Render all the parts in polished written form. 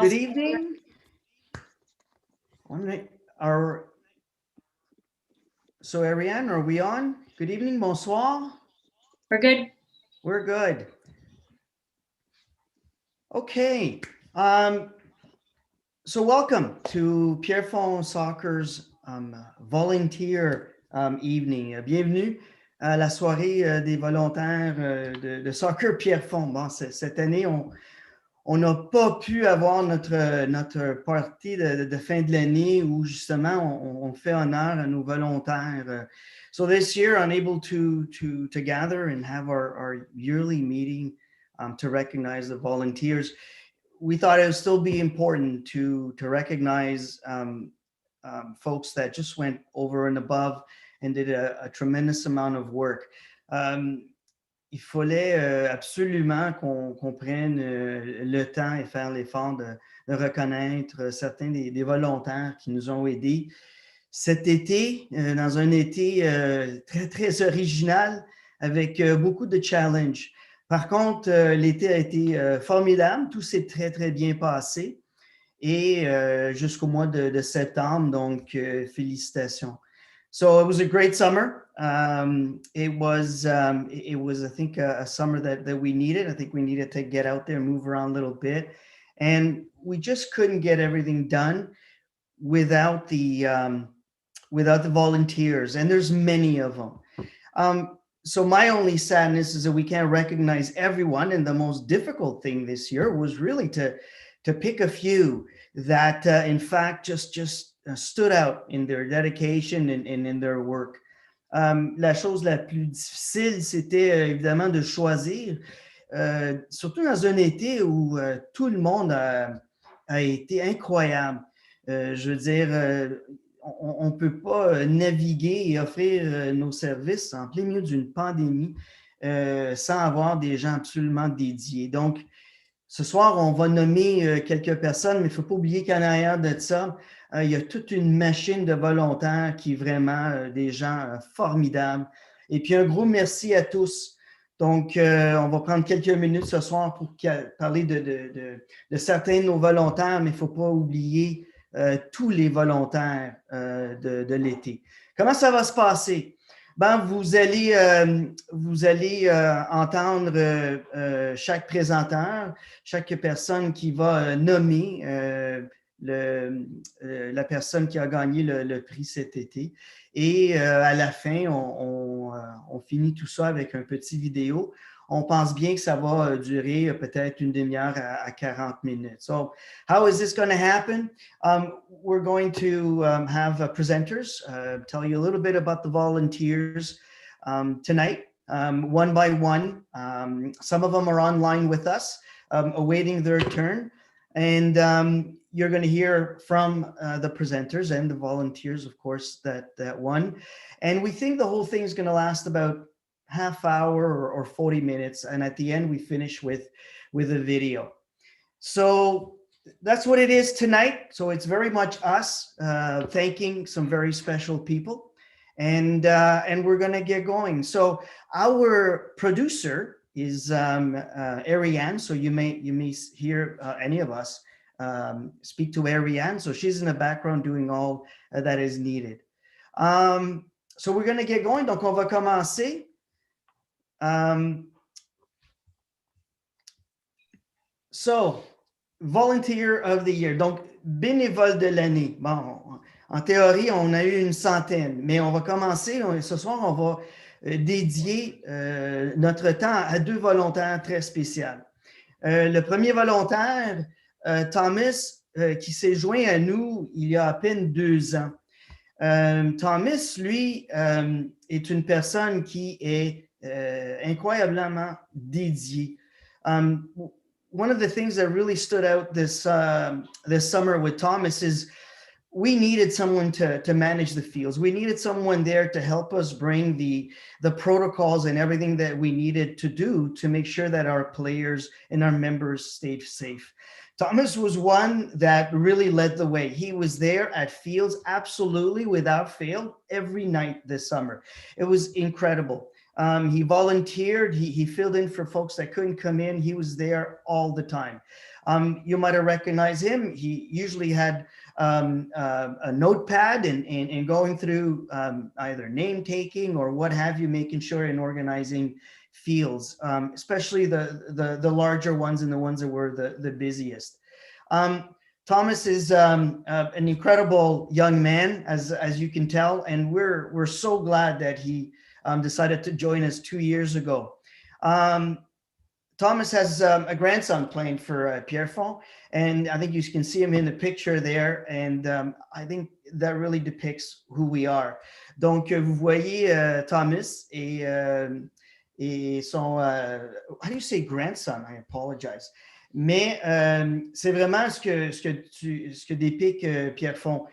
Good evening. So Ariane, are we on? Good evening, bonsoir. We're good. We're good. Okay. So welcome to Pierrefonds Soccer's volunteer evening. Bienvenue à la soirée des volontaires de soccer Pierrefonds. Bon, cette année, on n'a pas pu avoir notre partie de fin de l'année où justement on fait honneur à nos volontaires. So this year, unable to gather and have our yearly meeting to recognize the volunteers, we thought it would still be important to recognize folks that just went over and above and did a tremendous amount of work. Il fallait absolument qu'on prenne le temps et faire l'effort de reconnaître certains des volontaires qui nous ont aidés cet été, dans un été très, très original avec beaucoup de challenges. Par contre, l'été a été formidable, tout s'est très, très bien passé et jusqu'au mois de septembre, donc félicitations. So it was a great summer. It was, I think, a summer that we needed. I think we needed to get out there, move around a little bit, and we just couldn't get everything done without the volunteers, and there's many of them. So my only sadness is that we can't recognize everyone, and the most difficult thing this year was really to pick a few that, in fact, just stood out in their dedication and in their work. La chose la plus difficile, c'était évidemment de choisir, surtout dans un été où tout le monde a été incroyable. Je veux dire, on ne peut pas naviguer et offrir nos services en plein milieu d'une pandémie sans avoir des gens absolument dédiés. Donc, ce soir, on va nommer quelques personnes, mais il ne faut pas oublier qu'en arrière de ça, il y a toute une machine de volontaires qui est vraiment des gens formidables. Et puis, un gros merci à tous. Donc, on va prendre quelques minutes ce soir pour parler de certains de nos volontaires, mais il ne faut pas oublier tous les volontaires de l'été. Comment ça va se passer? Ben, vous allez entendre chaque présenteur, chaque personne qui va nommer la personne qui a gagné le prix cet été. Et à la fin, on finit tout ça avec un petit vidéo. On pense bien que ça va durer peut-être une demi-heure à 40 minutes. So how is this going to happen? We're going to have presenters tell you a little bit about the volunteers tonight, one by one. Some of them are online with us, awaiting their turn. And you're going to hear from the presenters and the volunteers, of course, that won. And we think the whole thing is going to last about half hour or 40 minutes. And at the end, we finish with a video. So that's what it is tonight. So it's very much us thanking some very special people. And we're going to get going. So our producer is Ariane. So you may hear any of us speak to Ariane. So she's in the background doing all that is needed. So we're going to get going. Donc, on va commencer. So, Volunteer of the Year. Donc, bénévole de l'année. Bon, en théorie, on a eu une centaine, mais on va commencer. Ce soir, on va dédier notre temps à deux volontaires très spéciaux. Le premier volontaire, Thomas, qui s'est joint à nous il y a à peine 2 ans. Thomas, lui, est une personne qui est incroyablement dédié. One of the things that really stood out this summer with Thomas is we needed someone to manage the fields. We needed someone there to help us bring the protocols and everything that we needed to do to make sure that our players and our members stayed safe. Thomas was one that really led the way. He was there at fields absolutely without fail every night this summer. It was incredible. He volunteered. He filled in for folks that couldn't come in. He was there all the time. You might have recognized him. He usually had a notepad and going through either name taking or what have you, making sure and organizing fields, especially the larger ones and the ones that were the busiest. Thomas is an incredible young man, as you can tell, and we're so glad that he decided to join us 2 years ago. Thomas has a grandson playing for Pierrefonds, and I think you can see him in the picture there, and I think that really depicts who we are. Donc, vous voyez Thomas et son, how do you say grandson? I apologize. Mais c'est vraiment ce que dépique Pierrefonds.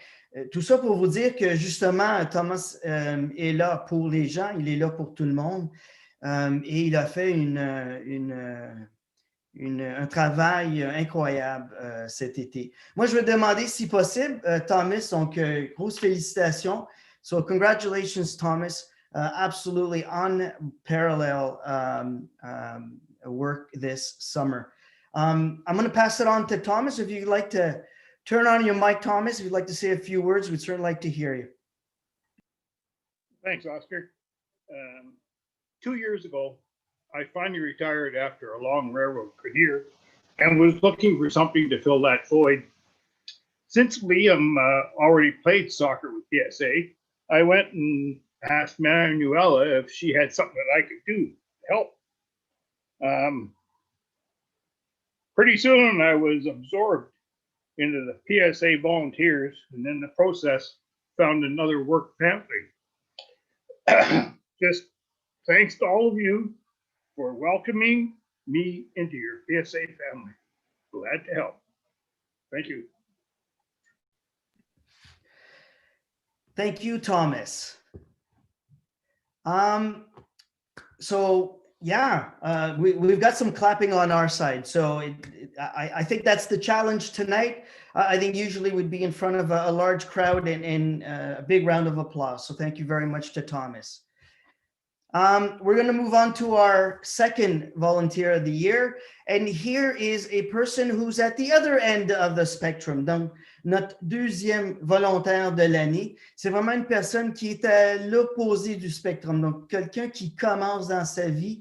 Tout ça pour vous dire que justement, Thomas est là pour les gens, il est là pour tout le monde. Et il a fait un travail incroyable cet été. Moi, je veux demander, si possible, Thomas, donc grosse félicitations. So congratulations, Thomas. Absolutely unparalleled work this summer. I'm going to pass it on to Thomas. If you'd like to turn on your mic, Thomas, if you'd like to say a few words, we'd certainly like to hear you. Thanks, Oscar. 2 years ago, I finally retired after a long railroad career and was looking for something to fill that void. Since Liam already played soccer with PSA, I went and asked Manuela if she had something that I could do to help. Pretty soon I was absorbed into the PSA volunteers, and in the process found another work family. Just thanks to all of you for welcoming me into your PSA family. Glad to help. Thank you. Thank you, Thomas. So yeah, we've got some clapping on our side. So I think that's the challenge tonight. I think usually we'd be in front of a large crowd and a big round of applause. So thank you very much to Thomas. We're going to move on to our second volunteer of the year. And here is a person who's at the other end of the spectrum. Donc, notre deuxième volontaire de l'année, c'est vraiment une personne qui est à l'opposé du spectre. Donc, quelqu'un qui commence dans sa vie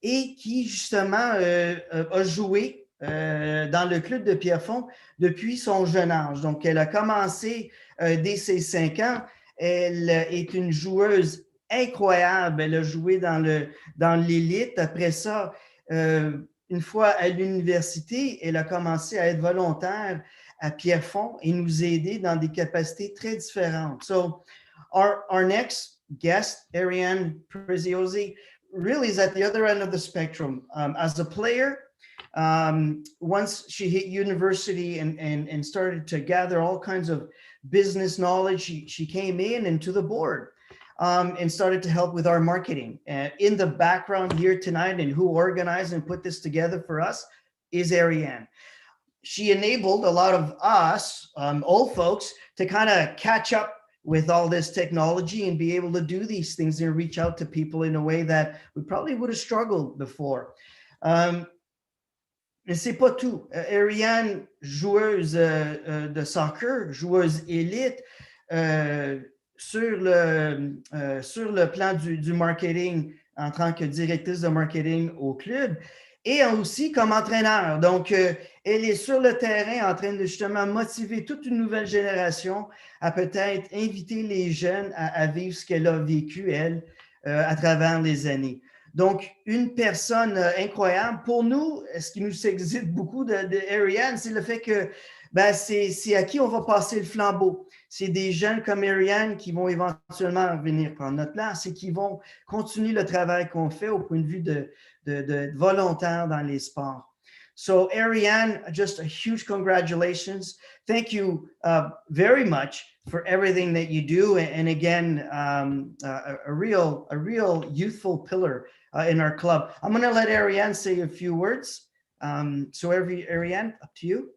et qui, justement, a joué dans le club de Pierrefonds depuis son jeune âge. Donc, elle a commencé dès ses 5 ans. Elle est une joueuse incroyable. Elle a joué dans l'élite. Après ça, une fois à l'université, elle a commencé à être volontaire à Pierrefonds et nous aider dans des capacités très différentes. So our next guest, Ariane Preziosi, really is at the other end of the spectrum. As a player, once she hit university and started to gather all kinds of business knowledge, she came in and to the board. And started to help with our marketing. In the background here tonight and who organized and put this together for us is Ariane. She enabled a lot of us, old folks, to kind of catch up with all this technology and be able to do these things and reach out to people in a way that we probably would have struggled before. Mais c'est pas tout. Ariane, joueuse de soccer, joueuse élite, sur le plan du marketing en tant que directrice de marketing au club et aussi comme entraîneur. Donc, elle est sur le terrain en train de justement motiver toute une nouvelle génération à peut-être inviter les jeunes à vivre ce qu'elle a vécu, elle, à travers les années. Donc, une personne incroyable. Pour nous, ce qui nous excite beaucoup de Ariane, c'est le fait que c'est à qui on va passer le flambeau. C'est des jeunes comme Ariane qui vont éventuellement venir prendre notre place et qui vont continuer le travail qu'on fait au point de vue de volontaires dans les sports. So Ariane, just a huge congratulations. Thank you very much for everything that you do. And again, a real youthful pillar in our club. I'm going to let Ariane say a few words. So Ariane, up to you.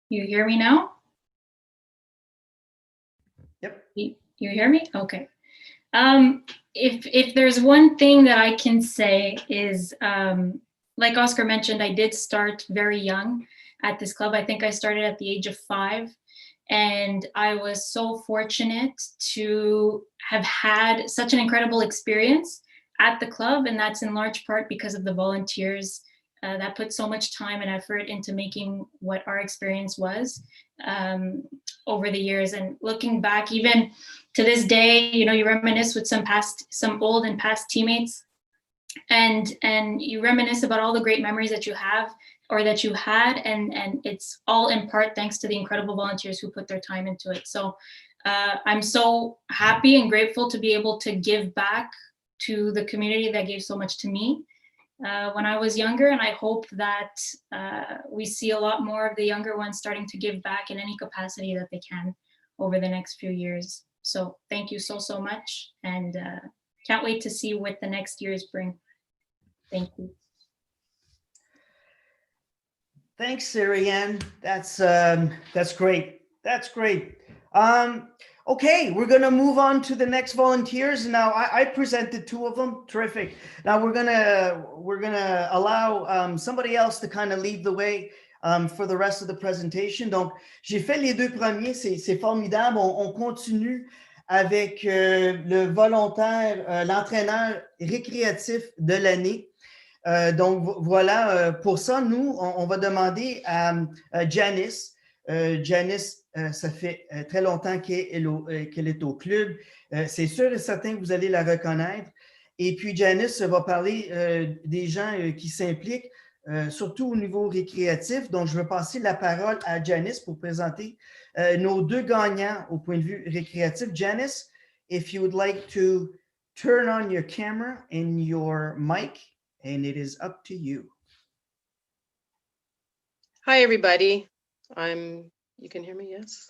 You hear me now? Yep. You hear me? Okay. If there's one thing that I can say is, like Oscar mentioned, I did start very young at this club. I think I started at the age of 5. And I was so fortunate to have had such an incredible experience at the club. And that's in large part because of the volunteers that put so much time and effort into making what our experience was over the years. And looking back, even to this day, you know, you reminisce with some old and past teammates, and you reminisce about all the great memories that you have or that you had, and it's all in part thanks to the incredible volunteers who put their time into it. So I'm so happy and grateful to be able to give back to the community that gave so much to me when I was younger, and I hope that we see a lot more of the younger ones starting to give back in any capacity that they can over the next few years. So thank you so much, and can't wait to see what the next years bring. Thank you. Thanks, Sarianne. That's great. That's great. Okay, we're gonna move on to the next volunteers. Now, I presented 2 of them. Terrific. Now we're gonna allow somebody else to kind of lead the way for the rest of the presentation. Donc, j'ai fait les 2 premiers. C'est formidable. On continue avec le volontaire, l'entraîneur récréatif de l'année. Donc, voilà, pour ça, nous, on va demander à Janice. Janice, ça fait très longtemps qu'elle est au club. C'est sûr et certain que vous allez la reconnaître. Et puis, Janice va parler des gens qui s'impliquent, surtout au niveau récréatif. Donc, je vais passer la parole à Janice pour présenter nos 2 gagnants au point de vue récréatif. Janice, if you would like to turn on your camera and your mic, and it is up to you. Hi, everybody. You can hear me, yes?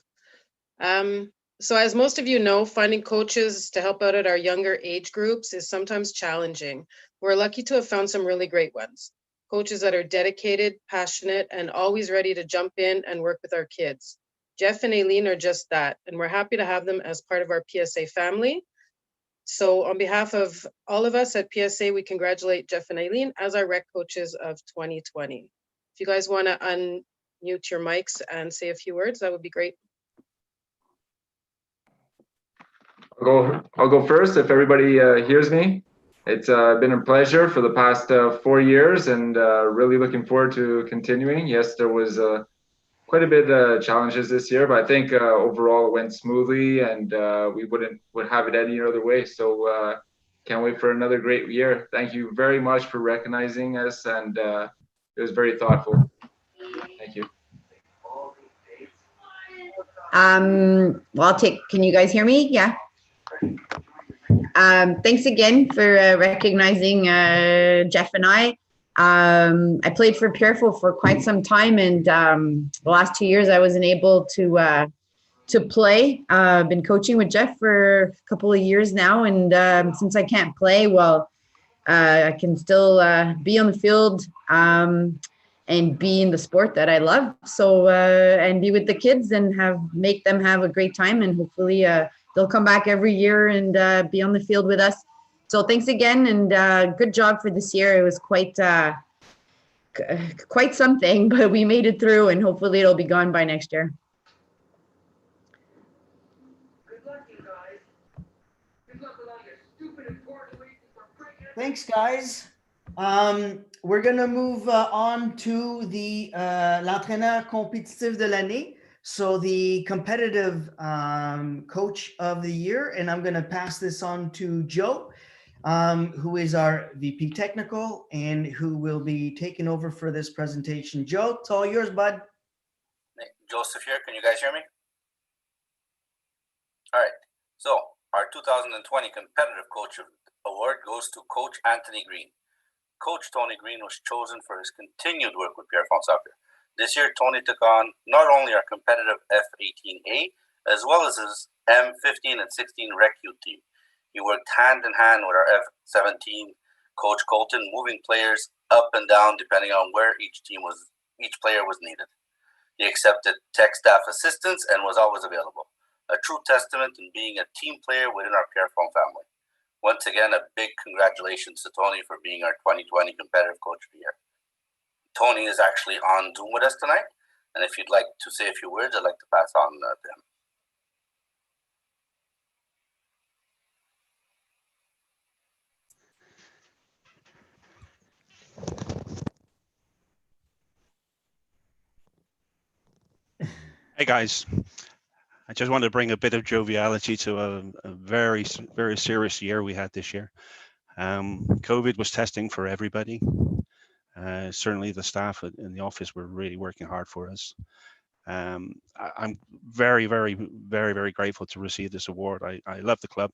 So as most of you know, finding coaches to help out at our younger age groups is sometimes challenging. We're lucky to have found some really great ones. Coaches that are dedicated, passionate, and always ready to jump in and work with our kids. Jeff and Aileen are just that, and we're happy to have them as part of our PSA family. So on behalf of all of us at PSA, we congratulate Jeff and Aileen as our rec coaches of 2020. If you guys want to unmute your mics and say a few words, that would be great. I'll go first if everybody hears me. It's been a pleasure for the past 4 years, and really looking forward to continuing. Yes, there was quite a bit of challenges this year, but I think overall it went smoothly, and we would have it any other way. So can't wait for another great year. Thank you very much for recognizing us, and it was very thoughtful. Thank you. Well, can you guys hear me? Yeah. Thanks again for recognizing Jeff and I. I played for Pierrefort for quite some time, and the last 2 years I wasn't able to play. I've been coaching with Jeff for a couple of years now, and since I can't play, well, I can still be on the field and be in the sport that I love. So and be with the kids and make them have a great time, and hopefully they'll come back every year and be on the field with us. So thanks again, and good job for this year. It was quite something, but we made it through, and hopefully it'll be gone by next year. Good luck, you guys. Good luck with all your stupid important reasons for breaking it. Thanks, guys. We're going to move on to the l'entraîneur compétitif de l'année. So the competitive coach of the year, and I'm going to pass this on to Joe, who is our VP Technical and who will be taking over for this presentation. Joe, it's all yours, bud. Joseph here. Can you guys hear me? All right. So our 2020 Competitive Coach Award goes to Coach Anthony Green. Coach Tony Green was chosen for his continued work with Pierrefort Soccer. This year, Tony took on not only our competitive F18A, as well as his M15 and 16 Rec Youth team. He worked hand in hand with our F17 Coach Colton, moving players up and down depending on where each player was needed. He accepted tech staff assistance and was always available. a true testament in being a team player within our Pierrefonds family. Once again, a big congratulations to Tony for being our 2020 Competitive Coach of the Year. Tony is actually on Zoom with us tonight, and if you'd like to say a few words, I'd like to pass on to him. Hey guys, I just wanted to bring a bit of joviality to a very, very serious year we had this year. COVID was testing for everybody. Certainly the staff in the office were really working hard for us. I'm very, very, very, very grateful to receive this award. I love the club.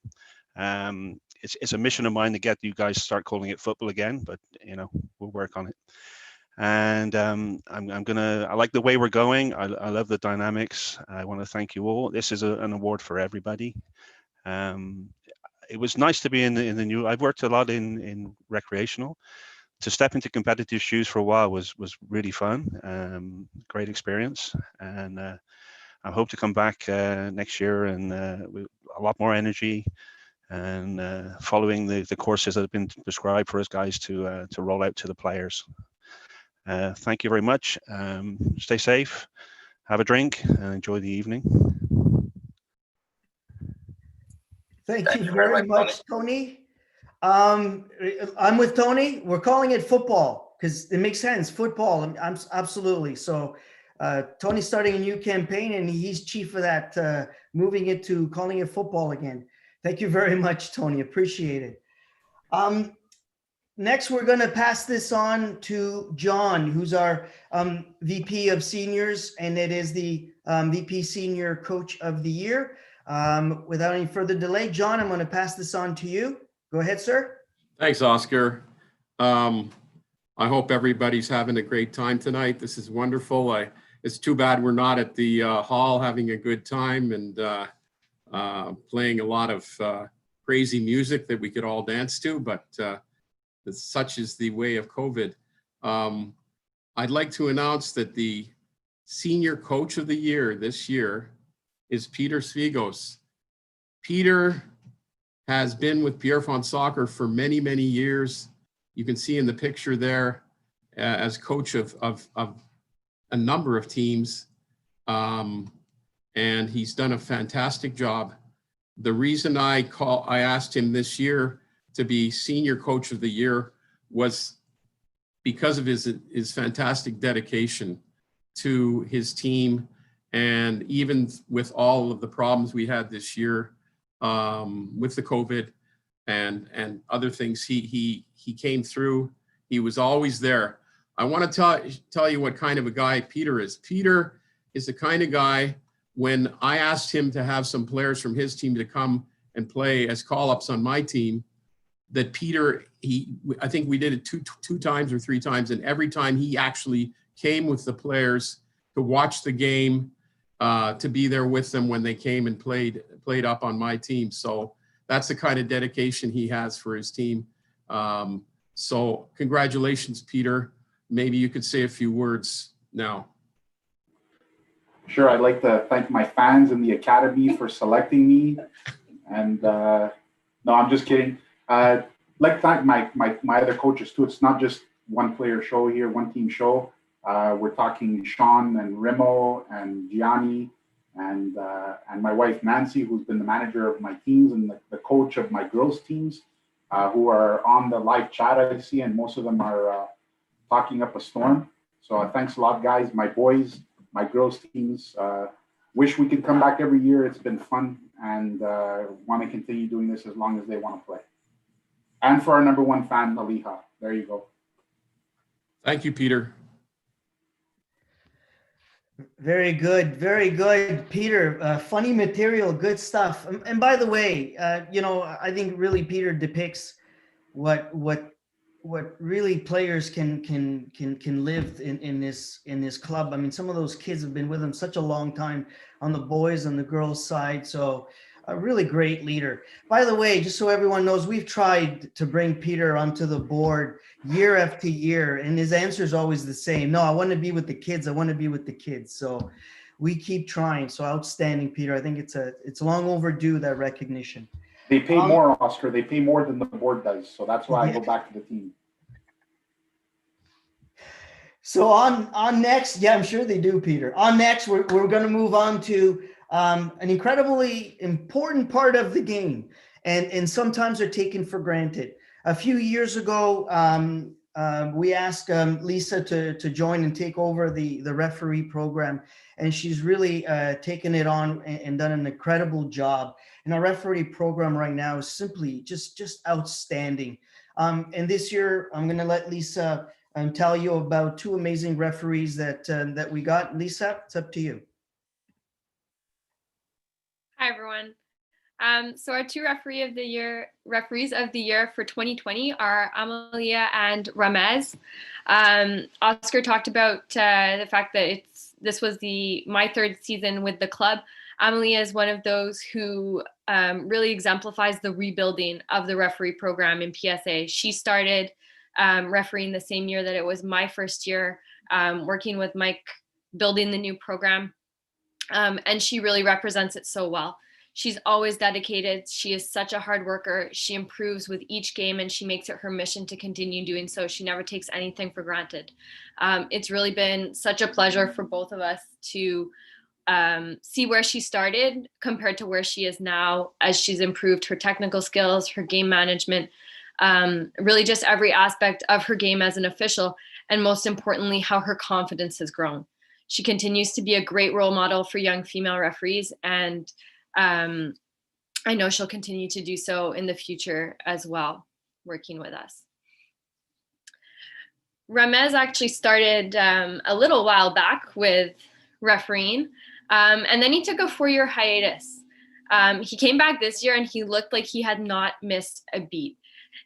It's a mission of mine to get you guys to start calling it football again, but you know, we'll work on it. And I like the way we're going. I love the dynamics. I want to thank you all. This is an award for everybody. It was nice to be in the new. I've worked a lot in recreational. To step into competitive shoes for a while was really fun. Great experience, and I hope to come back next year and with a lot more energy and following the courses that have been prescribed for us guys to roll out to the players. Thank you very much. Stay safe, have a drink, and enjoy the evening. Thank you very much, Tony. I'm with Tony. We're calling it football because it makes sense. Football, I'm absolutely. So Tony's starting a new campaign and he's chief of that, moving it to calling it football again. Thank you very much, Tony. Appreciate it. Next, we're going to pass this on to John, who's our VP of Seniors, and it is the VP Senior Coach of the Year. Without any further delay, John, I'm going to pass this on to you. Go ahead, sir. Thanks, Oscar. I hope everybody's having a great time tonight. This is wonderful. It's too bad we're not at the hall having a good time and playing a lot of crazy music that we could all dance to, but such is the way of COVID. I'd like to announce that the Senior Coach of the Year this year is Peter Svigos. Peter has been with Pierrefonds Soccer for many, many years. You can see in the picture there as coach of a number of teams. And he's done a fantastic job. The reason I asked him this year to be Senior Coach of the Year was because of his fantastic dedication to his team. And even with all of the problems we had this year with the COVID and other things, he came through. He was always there. I want to tell you what kind of a guy Peter is. Peter is the kind of guy, when I asked him to have some players from his team to come and play as call-ups on my team, that Peter, I think we did it two times or three times, and every time he actually came with the players to watch the game, to be there with them when they came and played up on my team. So that's the kind of dedication he has for his team. So congratulations, Peter. Maybe you could say a few words now. Sure, I'd like to thank my fans in the academy for selecting me. And no, I'm just kidding. I'd like to thank my other coaches too. It's not just one player show here, one team show. We're talking Sean and Remo and Gianni and my wife Nancy, who's been the manager of my teams and the coach of my girls teams, who are on the live chat I see, and most of them are talking up a storm. So thanks a lot, guys. My boys, my girls teams. Wish we could come back every year. It's been fun, and want to continue doing this as long as they want to play. And for our number one fan, Aliha. There you go. Thank you, Peter. Very good, Peter. Funny material, good stuff. And by the way, you know, I think really Peter depicts what really players can live in this club. I mean, some of those kids have been with him such a long time on the boys and the girls side. So a really great leader. By the way, just so everyone knows, we've tried to bring Peter onto the board year after year, and his answer is always the same. No, I want to be with the kids. I want to be with the kids. So we keep trying. So outstanding, Peter. I think it's long overdue, that recognition. They pay more, Oscar. They pay more than the board does. So that's why I go back to the team. So on next, yeah, I'm sure they do, Peter. On next, we're going to move on to an incredibly important part of the game, and sometimes are taken for granted. A few years ago, we asked Lisa to join and take over the referee program, and she's really taken it on and done an incredible job. And our referee program right now is simply just outstanding. And this year, I'm going to let Lisa tell you about two amazing referees that we got. Lisa, it's up to you. Hi, everyone. So our two referees of the year for 2020 are Amalia and Ramez. Oscar talked about the fact that this was my third season with the club. Amalia is one of those who really exemplifies the rebuilding of the referee program in PSA. She started refereeing the same year that it was my first year, working with Mike, building the new program. And she really represents it so well. She's always dedicated. She is such a hard worker. She improves with each game, and she makes it her mission to continue doing so. She never takes anything for granted. It's really been such a pleasure for both of us to see where she started compared to where she is now, as she's improved her technical skills, her game management, really just every aspect of her game as an official, and most importantly, how her confidence has grown. She continues to be a great role model for young female referees, and I know she'll continue to do so in the future as well, working with us. Ramez actually started a little while back with refereeing, and then he took a 4-year hiatus. He came back this year and he looked like he had not missed a beat.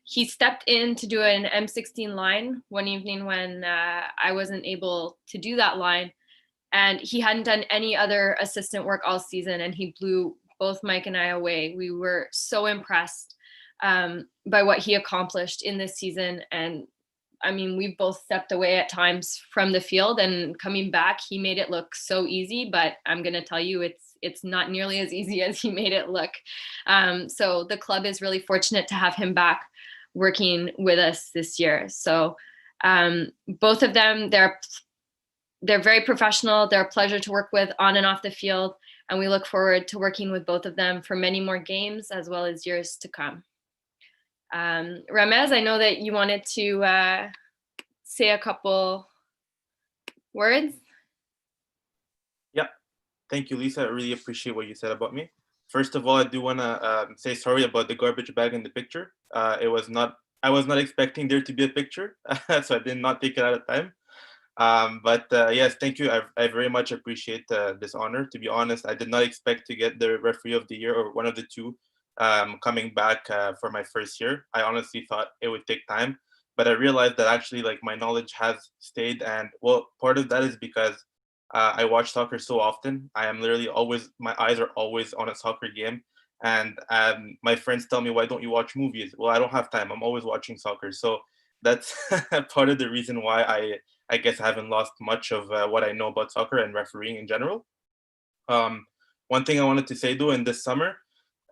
He stepped in to do an M16 line one evening when I wasn't able to do that line, and he hadn't done any other assistant work all season, and he blew both Mike and I away. We were so impressed by what he accomplished in this season. And I mean, we've both stepped away at times from the field, and coming back, he made it look so easy, but I'm going to tell you, it's not nearly as easy as he made it look. So the club is really fortunate to have him back working with us this year. So both of them, they're very professional. They're a pleasure to work with on and off the field. And we look forward to working with both of them for many more games as well as years to come. Ramez, I know that you wanted to say a couple words. Yeah, thank you, Lisa. I really appreciate what you said about me. First of all, I do want to say sorry about the garbage bag in the picture. I was not expecting there to be a picture, so I did not take it out of time. But yes, thank you. I very much appreciate this honor. To be honest, I did not expect to get the referee of the year or one of the two coming back for my first year. I honestly thought it would take time, but I realized that actually like my knowledge has stayed. And well, part of that is because I watch soccer so often. I am literally always, my eyes are always on a soccer game. And my friends tell me, why don't you watch movies? Well, I don't have time. I'm always watching soccer. So that's part of the reason why I guess I haven't lost much of what I know about soccer and refereeing in general. One thing I wanted to say though, in this summer,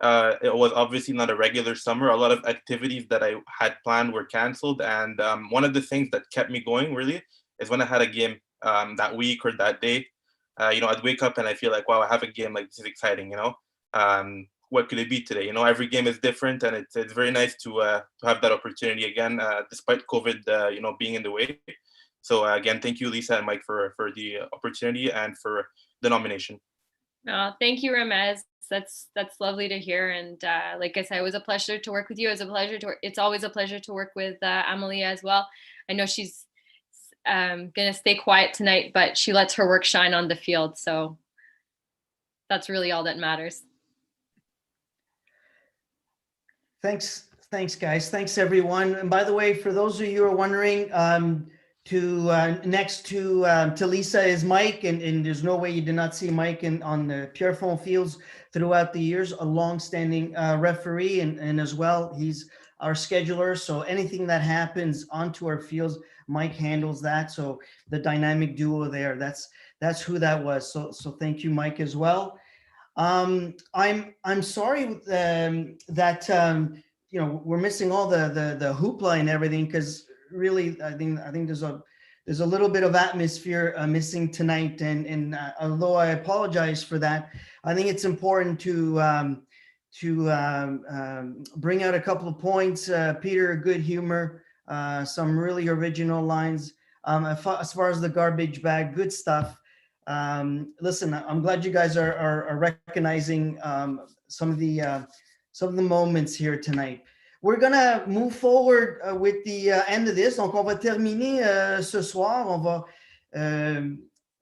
it was obviously not a regular summer. A lot of activities that I had planned were canceled. And one of the things that kept me going really is when I had a game that week or that day. I'd wake up and I feel like, wow, I have a game, like this is exciting, what could it be today? Every game is different, and it's very nice to have that opportunity again, despite COVID, being in the way. So again, thank you, Lisa and Mike, for the opportunity and for the nomination. Thank you, Ramez. That's lovely to hear. And like I said, it was a pleasure to work with you. It's always a pleasure to work with Amalia as well. I know she's gonna stay quiet tonight, but she lets her work shine on the field. So that's really all that matters. Thanks, guys. Thanks, everyone. And by the way, for those of you who are wondering, next to Lisa is Mike, and there's no way you did not see Mike on the Pierrefonds fields throughout the years, a long-standing referee, and as well, he's our scheduler. So anything that happens onto our fields, Mike handles that. So the dynamic duo there, that's who that was. So thank you, Mike, as well. I'm sorry that we're missing all the hoopla and everything, because really I think there's a little bit of atmosphere missing tonight, and although I apologize for that, I think it's important to bring out a couple of points. Peter, good humor, some really original lines. As far as the garbage bag, good stuff. Listen, I'm glad you guys are recognizing some of the moments here tonight. We're gonna move forward with the end of this. Donc, on va terminer ce soir. On va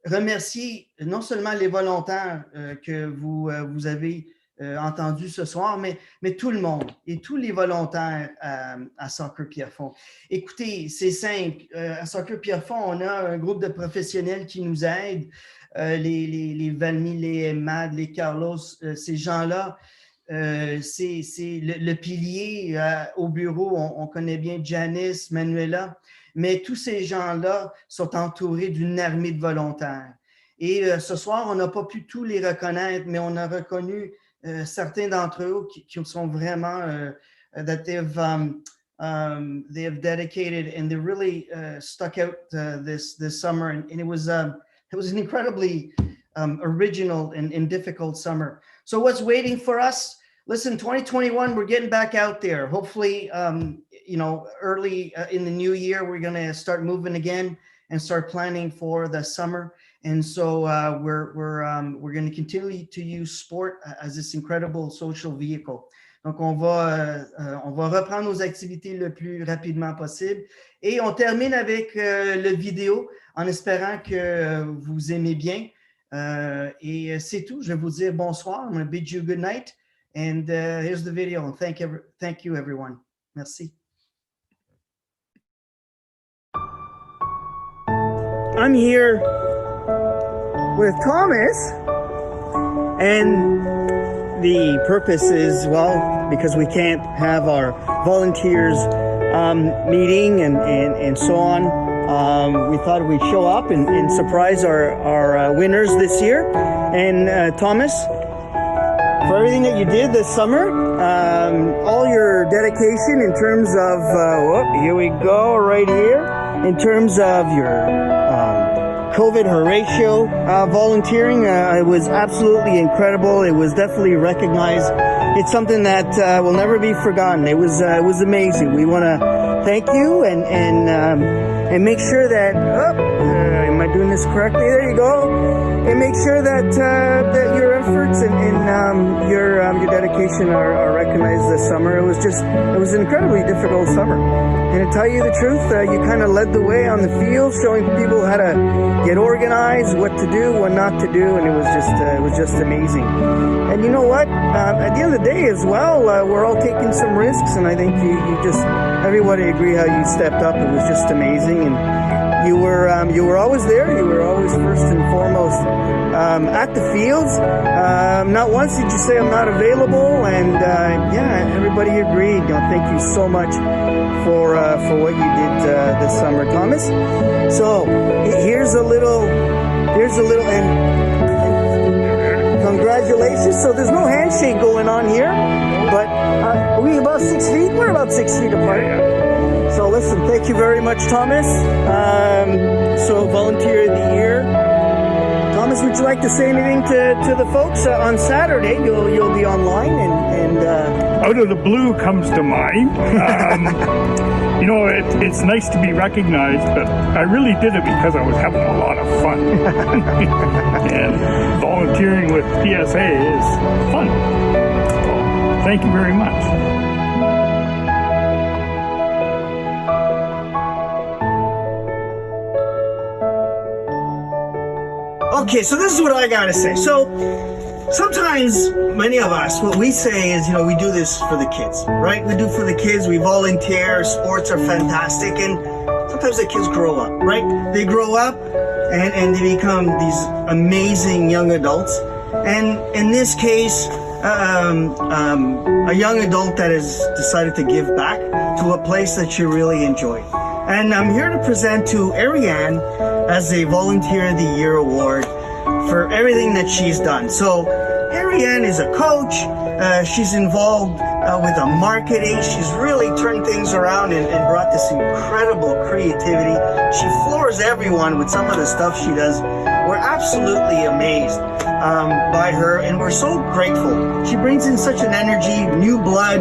remercier non seulement les volontaires que vous avez entendus ce soir, mais tout le monde et tous les volontaires à Soccer Pierrefonds. Écoutez, c'est simple. À Soccer Pierrefonds, on a un groupe de professionnels qui nous aident. Les Valmy, les Mad, les Carlos, ces gens-là, c'est le pilier au bureau. On connaît bien Janice, Manuela, mais tous ces gens-là sont entourés d'une armée de volontaires. Et ce soir, on n'a pas pu tous les reconnaître, mais on a reconnu certains d'entre eux qui sont vraiment that they have dedicated, and they really stuck out this summer, and it was an incredibly original and difficult summer. So what's waiting for us? Listen, 2021, we're getting back out there. Hopefully, early in the new year, we're going to start moving again and start planning for the summer. And so we're going to continue to use sport as this incredible social vehicle. Donc, on va reprendre nos activités le plus rapidement possible. Et on termine avec le vidéo en espérant que vous aimez bien. Et c'est tout. Je vais vous dire bonsoir. I'm going to bid you good night. And here's the video. And thank you, everyone. Merci. I'm here with Thomas, and the purpose is, well, because we can't have our volunteers meeting and so on, we thought we'd show up and surprise our winners this year. And Thomas, for everything that you did this summer, all your dedication in terms of, here we go, right here, in terms of your COVID Horatio volunteering, it was absolutely incredible. It was definitely recognized. It's something that will never be forgotten. It was amazing. We want to thank you and make sure that, am I doing this correctly? There you go. And make sure that your efforts and your dedication are recognized this summer. It was an incredibly difficult summer. And to tell you the truth, you kind of led the way on the field, showing people how to get organized, what to do, what not to do, and it was just amazing. And you know what? At the end of the day, as well, we're all taking some risks, and I think everybody agree how you stepped up. It was just amazing, and you were always there. You were always first and foremost at the fields. Not once did you say I'm not available, and everybody agreed. Thank you so much for what you did this summer, Thomas. So here's a little, and congratulations. So there's no handshake going on here, but are we about 6 feet? We're about 6 feet apart. So listen, thank you very much, Thomas. So Volunteer of the Year. Thomas, would you like to say anything to the folks? On Saturday, you'll be online and Out of the blue comes to mind. It's nice to be recognized, but I really did it because I was having a lot of fun. And volunteering with PSA is fun. So, thank you very much. Okay, so this is what I gotta say. So sometimes many of us, what we say is, we do this for the kids, right? We do for the kids, we volunteer, sports are fantastic, and sometimes the kids grow up, right? They grow up and they become these amazing young adults. And in this case, a young adult that has decided to give back to a place that you really enjoy. And I'm here to present to Ariane as a Volunteer of the Year award for everything that she's done. So Ariane is a coach. She's involved with the marketing. She's really turned things around and brought this incredible creativity. She floors everyone with some of the stuff she does. We're absolutely amazed by her, and we're so grateful. She brings in such an energy, new blood,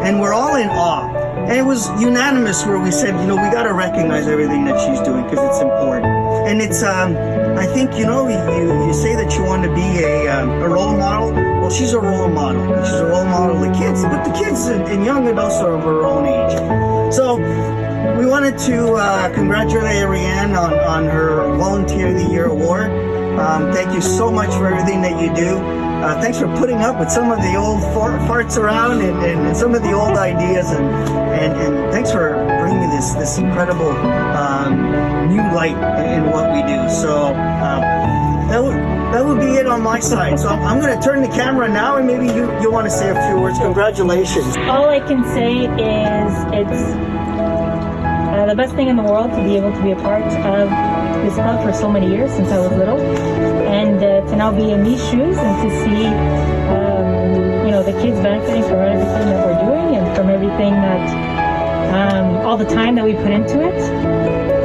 and we're all in awe. And it was unanimous where we said, you know, we got to recognize everything that she's doing because it's important. And it's, I think, you know, you say that you want to be a role model. Well, she's a role model. She's a role model to kids, but the kids and young adults are of her own age. So we wanted to congratulate Ariane on her Volunteer of the Year award. Thank you so much for everything that you do. Thanks for putting up with some of the old farts around and some of the old ideas, and thanks for bringing this incredible new light in what we do. So that would be it on my side. So I'm going to turn the camera now, and maybe you want to say a few words. Congratulations. All I can say is it's the best thing in the world to be able to be a part of this club for so many years, since I was little, and to now be in these shoes and to see you know, the kids benefiting from everything that we're doing and from everything that all the time that we put into it,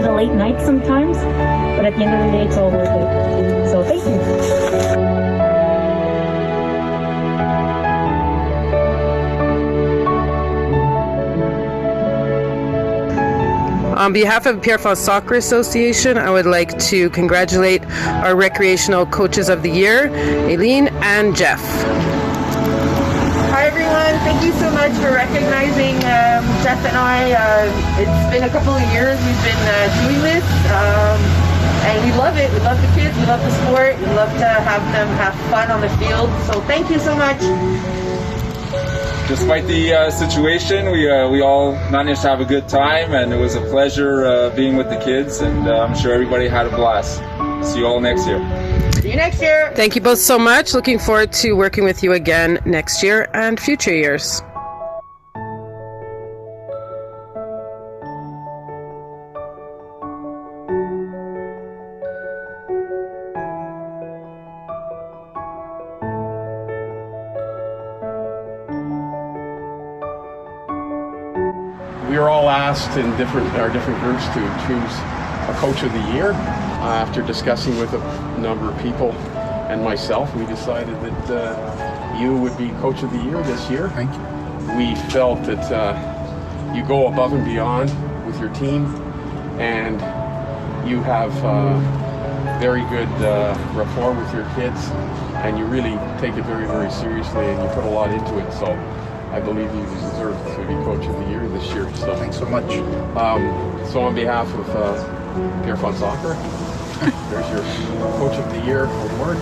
the late nights sometimes, but at the end of the day it's all worth it. So thank you. On behalf of Pierrefonds Soccer Association, I would like to congratulate our recreational coaches of the year, Aileen and Jeff. Hi everyone, thank you so much for recognizing Jeff and I. It's been a couple of years we've been doing this, and we love it. We love the kids, we love the sport, we love to have them have fun on the field. So thank you so much. Despite the situation, we all managed to have a good time, and it was a pleasure being with the kids, and I'm sure everybody had a blast. See you all next year. See you next year. Thank you both so much. Looking forward to working with you again next year and future years. We were all asked in our different groups to choose a coach of the year. After discussing with a number of people and myself, we decided that you would be coach of the year this year. Thank you. We felt that you go above and beyond with your team, and you have very good rapport with your kids, and you really take it very, very seriously, and you put a lot into it. So I believe you deserve to be coach of the year this year. So Thanks so much. So on behalf of Pierrefonds Soccer, there's your coach of the year award.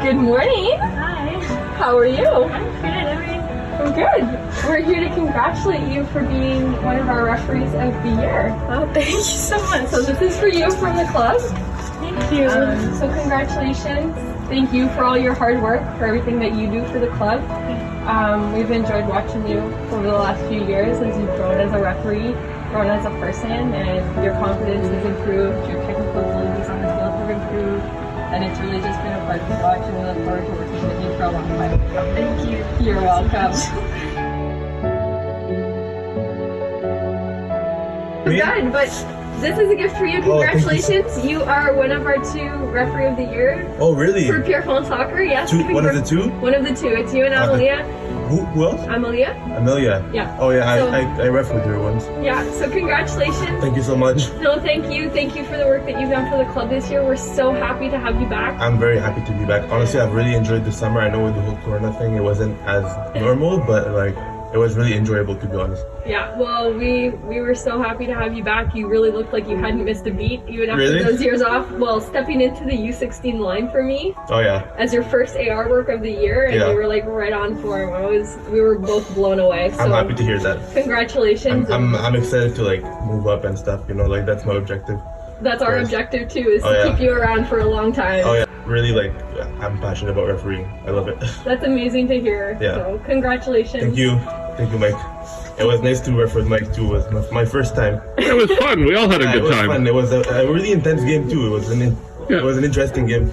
Good morning. Hi. How are you? I'm good. How are you? I'm good. We're here to congratulate you for being one of our referees of the year. Oh, thank you so much. So this is for you from the club. Thank you. So congratulations. Thank you for all your hard work, for everything that you do for the club. We've enjoyed watching you over the last few years as you've grown as a referee, grown as a person, and your confidence has improved, your technical abilities on the field have improved, and it's really just been a pleasure to watch, and we look forward to working with you for a long time. Thank you. You're welcome. We're done, but this is a gift for you. Congratulations. You are one of our 2 referee of the year. Oh, really? For Pierrefonds Soccer, yes. One of the 2? One of the 2. It's you and Amelia. Who else? Amelia. Amelia. Yeah. Oh, yeah. So, I ref with her once. Yeah. So congratulations. Thank you so much. No, thank you. Thank you for the work that you've done for the club this year. We're so happy to have you back. I'm very happy to be back. Honestly, I've really enjoyed the summer. I know with the whole Corona thing, it wasn't as normal, but like it was really enjoyable, to be honest. Yeah, well, we were so happy to have you back. You really looked like you hadn't missed a beat, even after Really? those years off. Well, stepping into the U16 line for me Oh yeah. as your first AR work of the year, and Yeah. you were like right on form. We were both blown away. So I'm happy to hear that. congratulations. I'm excited to like move up and stuff, you know, like that's my objective. That's our Yes. objective too, is Oh, to yeah. keep you around for a long time. Oh yeah, really like I'm passionate about refereeing. I love it. That's amazing to hear. Yeah. So congratulations. Thank you, Mike. It was nice to refer with Mike too. It was my first time. It was fun. We all had a Yeah, good it was time. fun. It was a really intense game too. It was an interesting game.